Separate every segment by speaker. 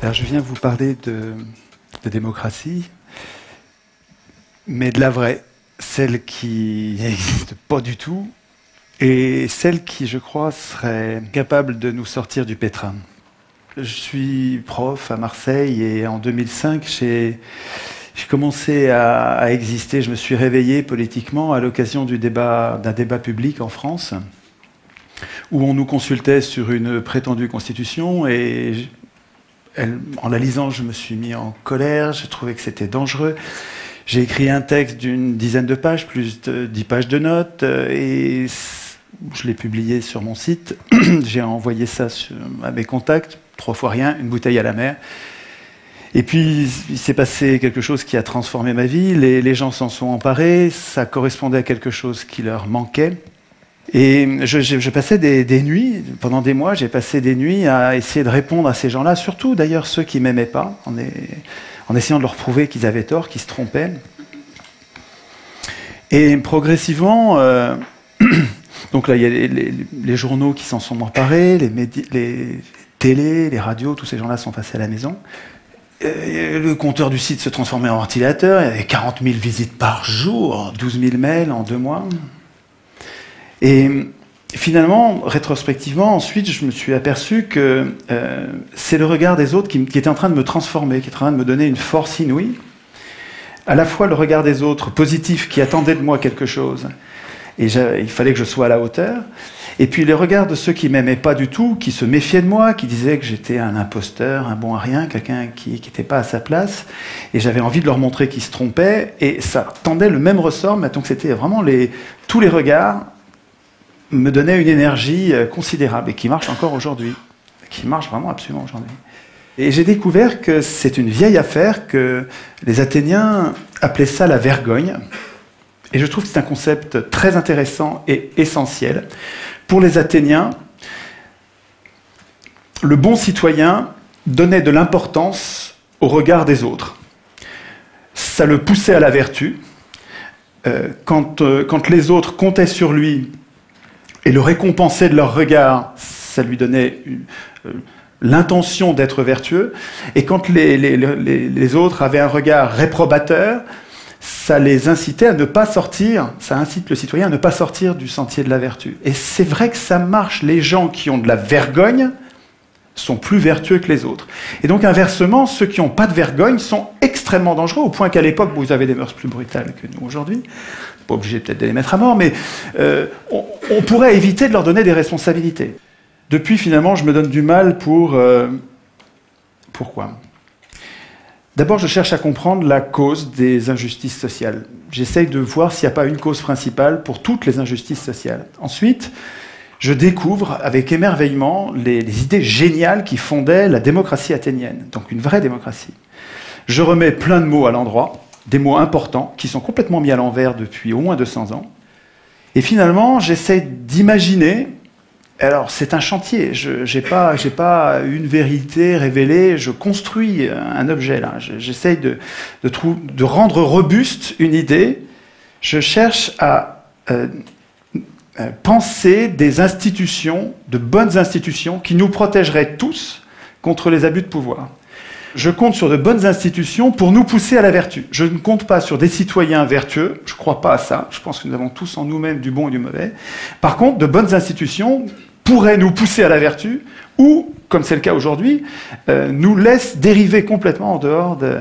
Speaker 1: Alors je viens vous parler de démocratie, mais de la vraie, celle qui n'existe pas du tout, et celle qui, je crois, serait capable de nous sortir du pétrin. Je suis prof à Marseille et en 2005, j'ai commencé à exister. Je me suis réveillé politiquement à l'occasion d'un débat public en France, où on nous consultait sur une prétendue constitution et en la lisant, je me suis mis en colère, j'ai trouvé que c'était dangereux. J'ai écrit un texte d'une dizaine de pages, plus de 10 pages de notes, et je l'ai publié sur mon site. J'ai envoyé ça à mes contacts, 3 fois rien, une bouteille à la mer. Et puis, il s'est passé quelque chose qui a transformé ma vie. Les gens s'en sont emparés, ça correspondait à quelque chose qui leur manquait. Et je passais des nuits, pendant des mois, j'ai passé des nuits à essayer de répondre à ces gens-là, surtout d'ailleurs ceux qui ne m'aimaient pas, en essayant de leur prouver qu'ils avaient tort, qu'ils se trompaient. Et progressivement, donc là, il y a les journaux qui s'en sont emparés, les télés, les radios, tous ces gens-là sont passés à la maison. Le compteur du site se transformait en ventilateur, il y avait 40 000 visites par jour, 12 000 mails en 2 mois. Et finalement, rétrospectivement, ensuite, je me suis aperçu que c'est le regard des autres qui était en train de me transformer, qui était en train de me donner une force inouïe. À la fois le regard des autres, positif, qui attendaient de moi quelque chose, et il fallait que je sois à la hauteur. Et puis les regards de ceux qui ne m'aimaient pas du tout, qui se méfiaient de moi, qui disaient que j'étais un imposteur, un bon à rien, quelqu'un qui n'était pas à sa place. Et j'avais envie de leur montrer qu'ils se trompaient. Et ça tendait le même ressort, mais donc c'était vraiment tous les regards me donnait une énergie considérable et qui marche encore aujourd'hui, qui marche vraiment absolument aujourd'hui. Et j'ai découvert que c'est une vieille affaire, que les Athéniens appelaient ça la vergogne. Et je trouve que c'est un concept très intéressant et essentiel. Pour les Athéniens, le bon citoyen donnait de l'importance au regard des autres. Ça le poussait à la vertu. Quand les autres comptaient sur lui, et le récompenser de leur regard, ça lui donnait l'intention d'être vertueux. Et quand les autres avaient un regard réprobateur, ça les incitait à ne pas sortir, ça incite le citoyen à ne pas sortir du sentier de la vertu. Et c'est vrai que ça marche. Les gens qui ont de la vergogne sont plus vertueux que les autres. Et donc inversement, ceux qui n'ont pas de vergogne sont extrêmement dangereux, au point qu'à l'époque, vous avez des mœurs plus brutales que nous aujourd'hui. Pas obligé peut-être de les mettre à mort, mais on pourrait éviter de leur donner des responsabilités. Depuis, finalement, je me donne du mal pour... Pourquoi ? D'abord, je cherche à comprendre la cause des injustices sociales. J'essaye de voir s'il n'y a pas une cause principale pour toutes les injustices sociales. Ensuite, je découvre avec émerveillement les idées géniales qui fondaient la démocratie athénienne, donc une vraie démocratie. Je remets plein de mots à l'endroit, des mots importants qui sont complètement mis à l'envers depuis au moins 200 ans. Et finalement, j'essaie d'imaginer... Alors, c'est un chantier. Je n'ai pas une vérité révélée. Je construis un objet, là. J'essaie de rendre robuste une idée. Je cherche à penser des institutions, de bonnes institutions, qui nous protégeraient tous contre les abus de pouvoir. Je compte sur de bonnes institutions pour nous pousser à la vertu. Je ne compte pas sur des citoyens vertueux, je ne crois pas à ça, je pense que nous avons tous en nous-mêmes du bon et du mauvais. Par contre, de bonnes institutions pourraient nous pousser à la vertu, ou, comme c'est le cas aujourd'hui, nous laissent dériver complètement en dehors de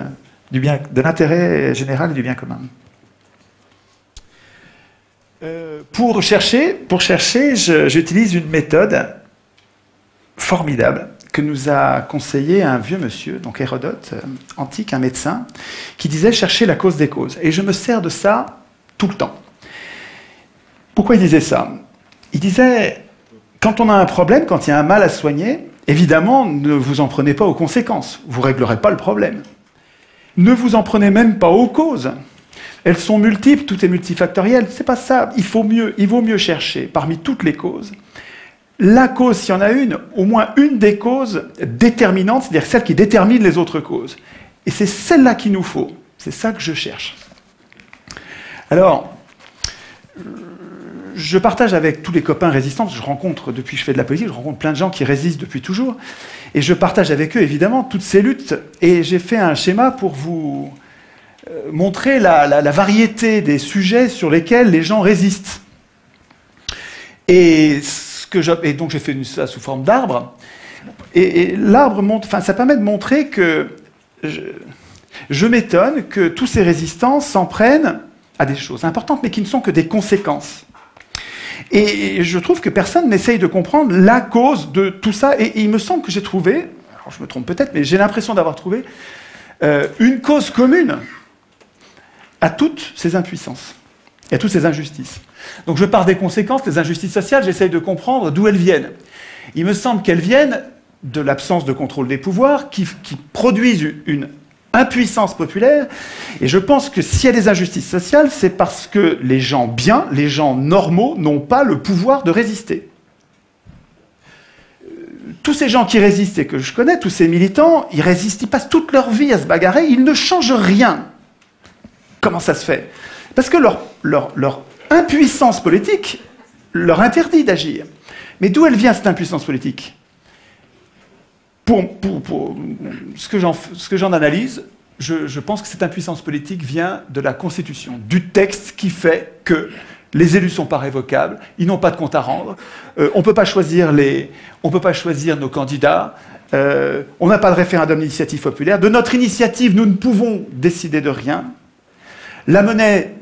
Speaker 1: l'intérêt général et du bien commun. Pour chercher, j'utilise une méthode formidable que nous a conseillé un vieux monsieur, donc Hérodote, antique, un médecin, qui disait « chercher la cause des causes ». Et je me sers de ça tout le temps. Pourquoi il disait ça ? Il disait « quand on a un problème, quand il y a un mal à soigner, évidemment, ne vous en prenez pas aux conséquences. Vous ne réglerez pas le problème. Ne vous en prenez même pas aux causes. Elles sont multiples, tout est multifactoriel. C'est pas ça. Il vaut mieux chercher parmi toutes les causes la cause, s'il y en a une, au moins une des causes déterminantes, c'est-à-dire celle qui détermine les autres causes. Et c'est celle-là qu'il nous faut. C'est ça que je cherche. Alors, je partage avec tous les copains résistants, je rencontre, depuis que je fais de la politique, je rencontre plein de gens qui résistent depuis toujours, et je partage avec eux, évidemment, toutes ces luttes, et j'ai fait un schéma pour vous montrer la variété des sujets sur lesquels les gens résistent. Et donc j'ai fait ça sous forme d'arbre, et l'arbre montre, enfin, ça permet de montrer que je m'étonne que tous ces résistants s'en prennent à des choses importantes, mais qui ne sont que des conséquences. Et je trouve que personne n'essaye de comprendre la cause de tout ça, et il me semble que j'ai trouvé, alors je me trompe peut-être, mais j'ai l'impression d'avoir trouvé une cause commune à toutes ces impuissances, et à toutes ces injustices. Donc je pars des conséquences, des injustices sociales, j'essaye de comprendre d'où elles viennent. Il me semble qu'elles viennent de l'absence de contrôle des pouvoirs, qui produisent une impuissance populaire, et je pense que s'il y a des injustices sociales, c'est parce que les gens bien, les gens normaux, n'ont pas le pouvoir de résister. Tous ces gens qui résistent et que je connais, tous ces militants, ils résistent, ils passent toute leur vie à se bagarrer, ils ne changent rien. Comment ça se fait? Parce que leur impuissance politique leur interdit d'agir. Mais d'où elle vient, cette impuissance politique? Pour ce que j'en analyse, je pense que cette impuissance politique vient de la Constitution, du texte qui fait que les élus ne sont pas révocables, ils n'ont pas de compte à rendre, on ne peut pas choisir nos candidats, on n'a pas de référendum d'initiative populaire. De notre initiative, nous ne pouvons décider de rien. La monnaie,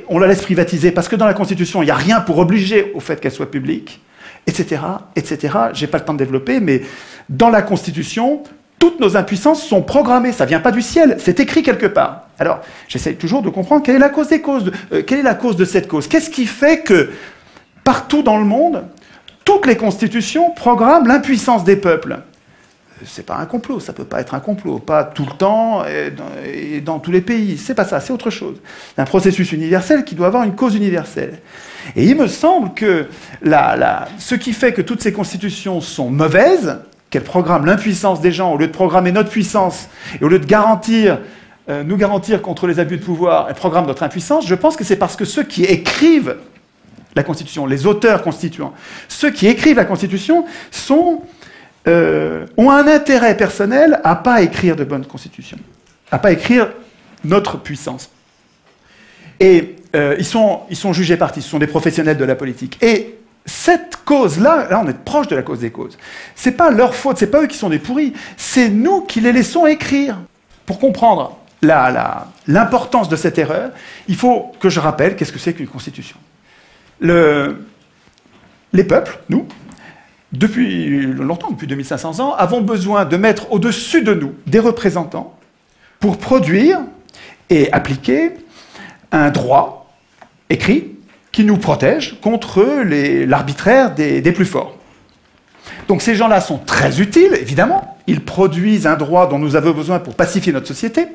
Speaker 1: on la laisse privatiser parce que dans la Constitution, il n'y a rien pour obliger au fait qu'elle soit publique, etc., etc. Je n'ai pas le temps de développer, mais dans la Constitution, toutes nos impuissances sont programmées. Ça ne vient pas du ciel, c'est écrit quelque part. Alors, j'essaye toujours de comprendre quelle est la cause des causes, quelle est la cause de cette cause. Qu'est-ce qui fait que, partout dans le monde, toutes les constitutions programment l'impuissance des peuples? C'est pas un complot, ça peut pas être un complot, pas tout le temps et dans tous les pays. C'est pas ça, c'est autre chose. C'est un processus universel qui doit avoir une cause universelle. Et il me semble que ce qui fait que toutes ces constitutions sont mauvaises, qu'elles programment l'impuissance des gens, au lieu de programmer notre puissance, et au lieu de nous garantir contre les abus de pouvoir, elles programment notre impuissance, je pense que c'est parce que ceux qui écrivent la Constitution, les auteurs constituants, ceux qui écrivent la Constitution ont un intérêt personnel à ne pas écrire de bonnes constitutions, à ne pas écrire notre puissance. Et ils sont jugés partis, ce sont des professionnels de la politique. Et cette cause-là, là on est proche de la cause des causes, c'est pas leur faute, c'est pas eux qui sont des pourris, c'est nous qui les laissons écrire. Pour comprendre l'importance de cette erreur, il faut que je rappelle qu'est-ce que c'est qu'une constitution. Les peuples, nous, depuis longtemps, depuis 2500 ans, avons besoin de mettre au-dessus de nous des représentants pour produire et appliquer un droit écrit qui nous protège contre l'arbitraire des plus forts. Donc ces gens-là sont très utiles, évidemment. Ils produisent un droit dont nous avons besoin pour pacifier notre société.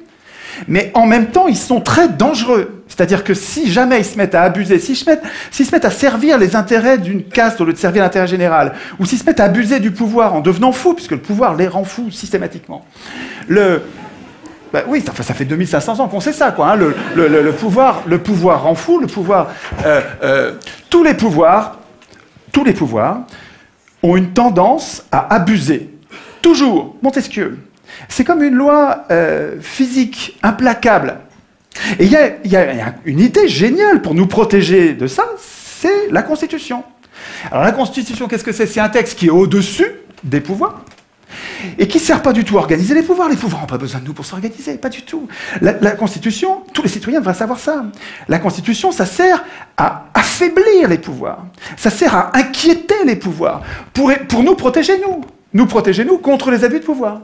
Speaker 1: Mais en même temps, ils sont très dangereux. C'est-à-dire que si jamais ils se mettent à abuser, s'ils se mettent à servir les intérêts d'une caste au lieu de servir l'intérêt général, ou s'ils se mettent à abuser du pouvoir en devenant fous, puisque le pouvoir les rend fous systématiquement. Oui, ça fait 2500 ans qu'on sait ça, quoi. Hein. Le pouvoir rend fou, tous les pouvoirs ont une tendance à abuser. Toujours. Montesquieu. C'est comme une loi physique implacable. Et il y a une idée géniale pour nous protéger de ça, c'est la Constitution. Alors la Constitution, qu'est-ce que c'est? C'est un texte qui est au-dessus des pouvoirs et qui ne sert pas du tout à organiser les pouvoirs. Les pouvoirs n'ont pas besoin de nous pour s'organiser, pas du tout. La Constitution, tous les citoyens devraient savoir ça. La Constitution, ça sert à affaiblir les pouvoirs. Ça sert à inquiéter les pouvoirs pour nous protéger, nous. Nous protéger, nous, contre les abus de pouvoir.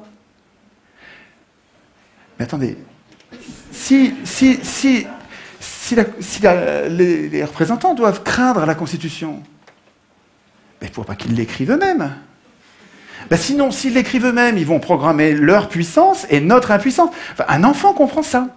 Speaker 1: Mais attendez, si les représentants doivent craindre la Constitution, il ne faut pas qu'ils l'écrivent eux-mêmes. Sinon, s'ils l'écrivent eux-mêmes, ils vont programmer leur puissance et notre impuissance. Enfin, un enfant comprend ça.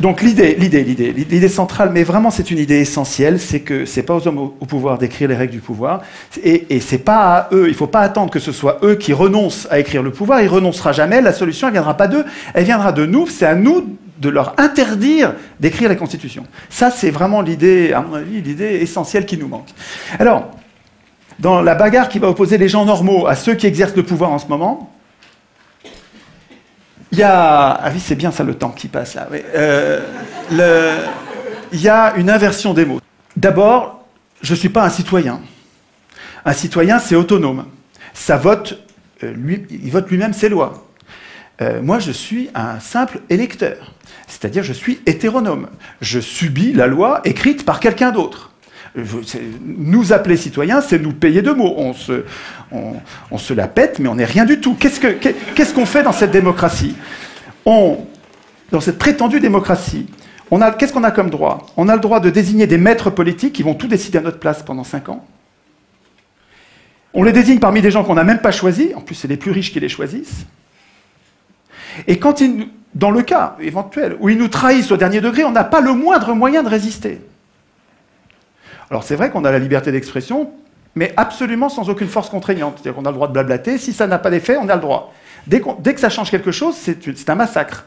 Speaker 1: Donc l'idée centrale, mais vraiment c'est une idée essentielle, c'est que c'est pas aux hommes au pouvoir d'écrire les règles du pouvoir, et c'est pas à eux, il faut pas attendre que ce soit eux qui renoncent à écrire le pouvoir, il renoncera jamais, la solution elle viendra pas d'eux, elle viendra de nous, c'est à nous de leur interdire d'écrire la Constitution. Ça, c'est vraiment l'idée, à mon avis, l'idée essentielle qui nous manque. Alors, dans la bagarre qui va opposer les gens normaux à ceux qui exercent le pouvoir en ce moment, il y a... Ah oui, c'est bien ça, le temps qui passe là. Oui. Il y a une inversion des mots. D'abord, je ne suis pas un citoyen. Un citoyen, c'est autonome. Ça vote, il vote lui-même ses lois. Moi, je suis un simple électeur. C'est-à-dire, je suis hétéronome. Je subis la loi écrite par quelqu'un d'autre. Nous appeler citoyens, c'est nous payer de mots. On se la pète, mais on n'est rien du tout. Qu'est-ce qu'on fait dans cette démocratie? Dans cette prétendue démocratie, qu'est-ce qu'on a comme droit? On a le droit de désigner des maîtres politiques qui vont tout décider à notre place pendant 5 ans. On les désigne parmi des gens qu'on n'a même pas choisis. En plus, c'est les plus riches qui les choisissent. Et quand dans le cas éventuel où ils nous trahissent au dernier degré, on n'a pas le moindre moyen de résister. Alors c'est vrai qu'on a la liberté d'expression, mais absolument sans aucune force contraignante. C'est-à-dire qu'on a le droit de blablater. Si ça n'a pas d'effet, on a le droit. Dès que ça change quelque chose, c'est un massacre.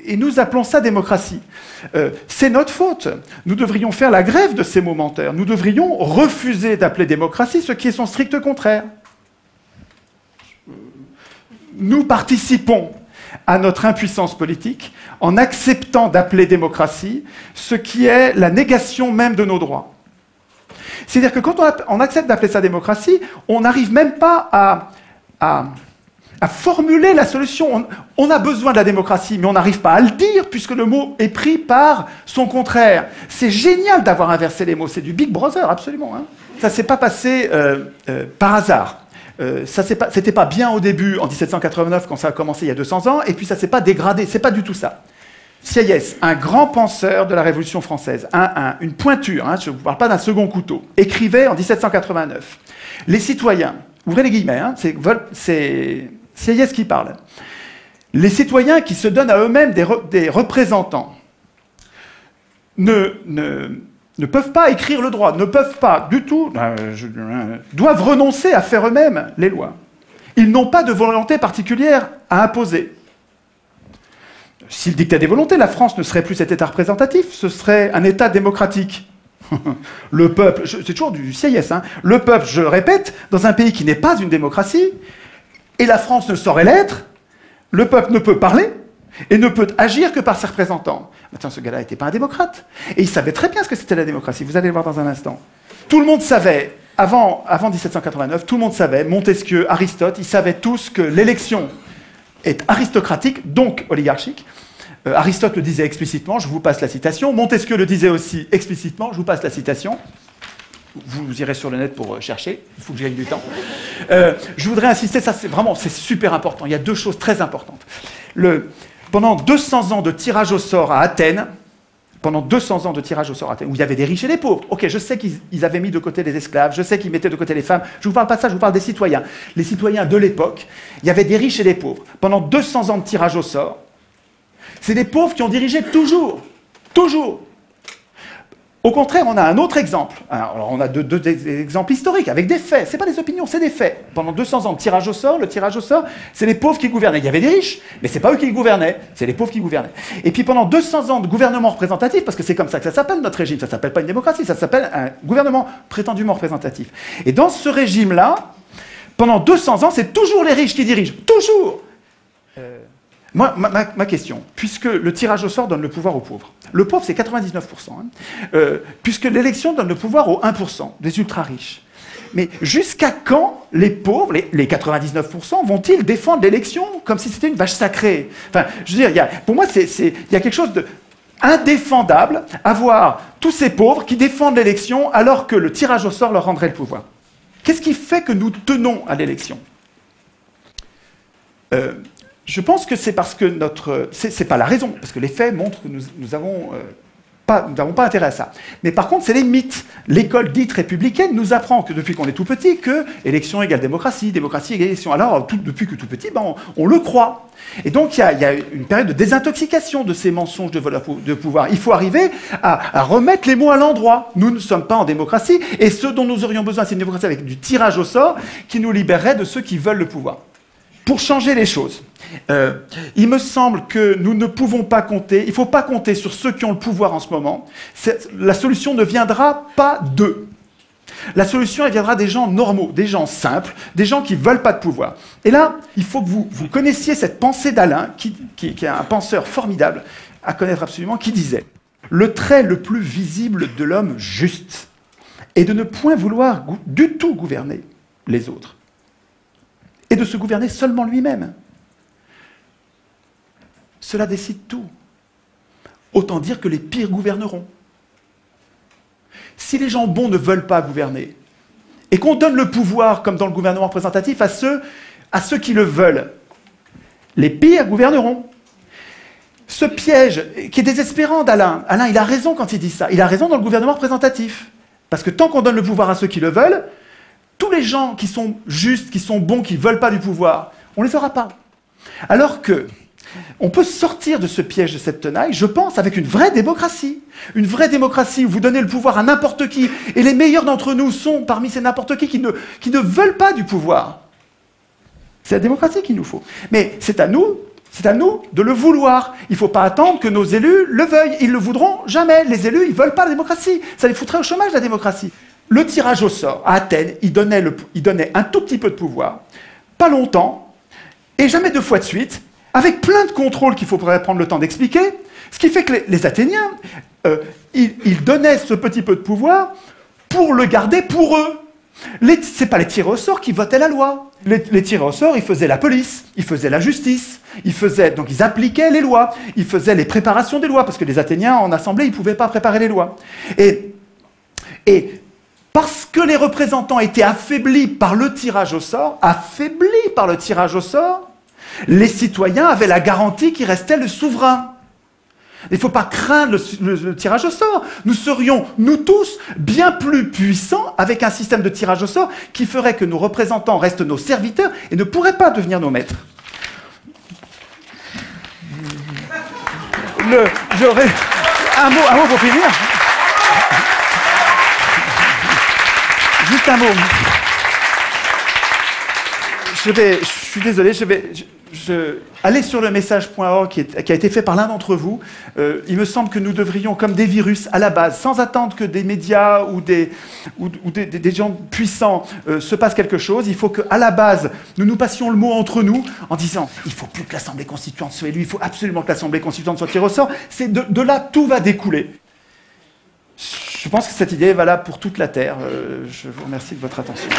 Speaker 1: Et nous appelons ça démocratie. C'est notre faute. Nous devrions faire la grève de ces momentaires. Nous devrions refuser d'appeler démocratie ce qui est son strict contraire. Nous participons à notre impuissance politique en acceptant d'appeler démocratie ce qui est la négation même de nos droits. C'est-à-dire que quand on accepte d'appeler ça démocratie, on n'arrive même pas à formuler la solution. On a besoin de la démocratie, mais on n'arrive pas à le dire puisque le mot est pris par son contraire. C'est génial d'avoir inversé les mots. C'est du Big Brother, absolument. Hein. Ça ne s'est pas passé par hasard. C'était pas bien au début, en 1789, quand ça a commencé il y a 200 ans, et puis ça s'est pas dégradé. C'est pas du tout ça. Sieyès, un grand penseur de la Révolution française, une pointure, hein, je ne vous parle pas d'un second couteau, écrivait en 1789. Les citoyens, ouvrez les guillemets, hein, c'est Sieyès qui parle. Les citoyens qui se donnent à eux-mêmes des représentants ne peuvent pas écrire le droit, ne peuvent pas du tout, doivent renoncer à faire eux-mêmes les lois. Ils n'ont pas de volonté particulière à imposer. S'ils dictaient des volontés, la France ne serait plus cet État représentatif, ce serait un État démocratique. Le peuple, c'est toujours du Sieyès, hein, le peuple, je le répète, dans un pays qui n'est pas une démocratie, et la France ne saurait l'être, le peuple ne peut parler, et ne peut agir que par ses représentants. Attends, ce gars-là n'était pas un démocrate. Et il savait très bien ce que c'était la démocratie. Vous allez le voir dans un instant. Tout le monde savait, avant 1789, tout le monde savait, Montesquieu, Aristote, ils savaient tous que l'élection est aristocratique, donc oligarchique. Aristote le disait explicitement, je vous passe la citation. Montesquieu le disait aussi explicitement, je vous passe la citation. Vous irez sur le net pour chercher, il faut que j'aille du temps. Je voudrais insister, ça c'est super important. Il y a 2 choses très importantes. Pendant 200 ans de tirage au sort à Athènes, où il y avait des riches et des pauvres. Ok, je sais qu'ils avaient mis de côté les esclaves, je sais qu'ils mettaient de côté les femmes. Je ne vous parle pas de ça, je vous parle des citoyens. Les citoyens de l'époque, il y avait des riches et des pauvres. Pendant 200 ans de tirage au sort, c'est des pauvres qui ont dirigé toujours. Toujours. Au contraire, on a un autre exemple. Alors, on a deux exemples historiques, avec des faits. Ce n'est pas des opinions, c'est des faits. Pendant 200 ans de tirage au sort, le tirage au sort, c'est les pauvres qui gouvernaient. Il y avait des riches, mais ce n'est pas eux qui gouvernaient, c'est les pauvres qui gouvernaient. Et puis pendant 200 ans de gouvernement représentatif, parce que c'est comme ça que ça s'appelle notre régime, ça ne s'appelle pas une démocratie, ça s'appelle un gouvernement prétendument représentatif. Et dans ce régime-là, pendant 200 ans, c'est toujours les riches qui dirigent. Toujours. Moi, ma question, puisque le tirage au sort donne le pouvoir aux pauvres, le pauvre c'est 99%, hein, puisque l'élection donne le pouvoir aux 1%, des ultra-riches, mais jusqu'à quand les pauvres, les 99%, vont-ils défendre l'élection comme si c'était une vache sacrée? Enfin, je veux dire, pour moi, il y a quelque chose d'indéfendable à voir tous ces pauvres qui défendent l'élection alors que le tirage au sort leur rendrait le pouvoir. Qu'est-ce qui fait que nous tenons à l'élection? Je pense que c'est parce que c'est pas la raison, parce que les faits montrent que nous n'avons pas intérêt à ça. Mais par contre, c'est les mythes. L'école dite républicaine nous apprend que depuis qu'on est tout petit, que élection égale démocratie, démocratie égale élection. Alors, depuis que tout petit, on le croit. Et donc, il y a une période de désintoxication de ces mensonges de pouvoir. Il faut arriver à remettre les mots à l'endroit. Nous ne sommes pas en démocratie, et ce dont nous aurions besoin, c'est une démocratie avec du tirage au sort qui nous libérerait de ceux qui veulent le pouvoir. pour changer les choses, il me semble que nous ne pouvons pas compter, il ne faut pas compter sur ceux qui ont le pouvoir en ce moment. La solution ne viendra pas d'eux. La solution, elle viendra des gens normaux, des gens simples, des gens qui ne veulent pas de pouvoir. Et là, il faut que vous connaissiez cette pensée d'Alain, qui est un penseur formidable, à connaître absolument, qui disait « Le trait le plus visible de l'homme juste est de ne point vouloir du tout gouverner les autres, et de se gouverner seulement lui-même. Cela décide tout. Autant dire que les pires gouverneront. Si les gens bons ne veulent pas gouverner, et qu'on donne le pouvoir, comme dans le gouvernement représentatif, à ceux qui le veulent, les pires gouverneront. Ce piège qui est désespérant d'Alain, Alain, il a raison quand il dit ça, il a raison dans le gouvernement représentatif. Parce que tant qu'on donne le pouvoir à ceux qui le veulent, tous les gens qui sont justes, qui sont bons, qui ne veulent pas du pouvoir, on ne les aura pas. Alors que on peut sortir de ce piège de cette tenaille, je pense, avec une vraie démocratie. Une vraie démocratie où vous donnez le pouvoir à n'importe qui, et les meilleurs d'entre nous sont parmi ces n'importe qui ne veulent pas du pouvoir. C'est la démocratie qu'il nous faut. Mais c'est à nous de le vouloir. Il ne faut pas attendre que nos élus le veuillent. Ils ne le voudront jamais. Les élus, ils ne veulent pas la démocratie. Ça les foutrait au chômage, la démocratie. Le tirage au sort, à Athènes, il donnait un tout petit peu de pouvoir, pas longtemps, et jamais 2 fois de suite, avec plein de contrôles qu'il faudrait prendre le temps d'expliquer, ce qui fait que les Athéniens, ils donnaient ce petit peu de pouvoir pour le garder pour eux. Ce n'est pas les tirés au sort qui votaient la loi. Les tirés au sort, ils faisaient la police, ils faisaient la justice, donc ils appliquaient les lois, ils faisaient les préparations des lois, parce que les Athéniens, en assemblée, ils ne pouvaient pas préparer les lois. Et parce que les représentants étaient affaiblis par le tirage au sort, les citoyens avaient la garantie qu'il restait le souverain. Il ne faut pas craindre le tirage au sort. Nous serions, nous tous, bien plus puissants avec un système de tirage au sort qui ferait que nos représentants restent nos serviteurs et ne pourraient pas devenir nos maîtres. J'aurais un mot pour finir. Juste un mot. Je suis désolé, allez sur le message.org qui a été fait par l'un d'entre vous. Il me semble que nous devrions, comme des virus, à la base, sans attendre que des médias ou des gens puissants se passent quelque chose, il faut qu'à la base, nous passions le mot entre nous en disant « il ne faut plus que l'Assemblée constituante soit élue, il faut absolument que l'Assemblée constituante soit tirée au sort ». De là, tout va découler. Je pense que cette idée est valable pour toute la Terre. Je vous remercie de votre attention.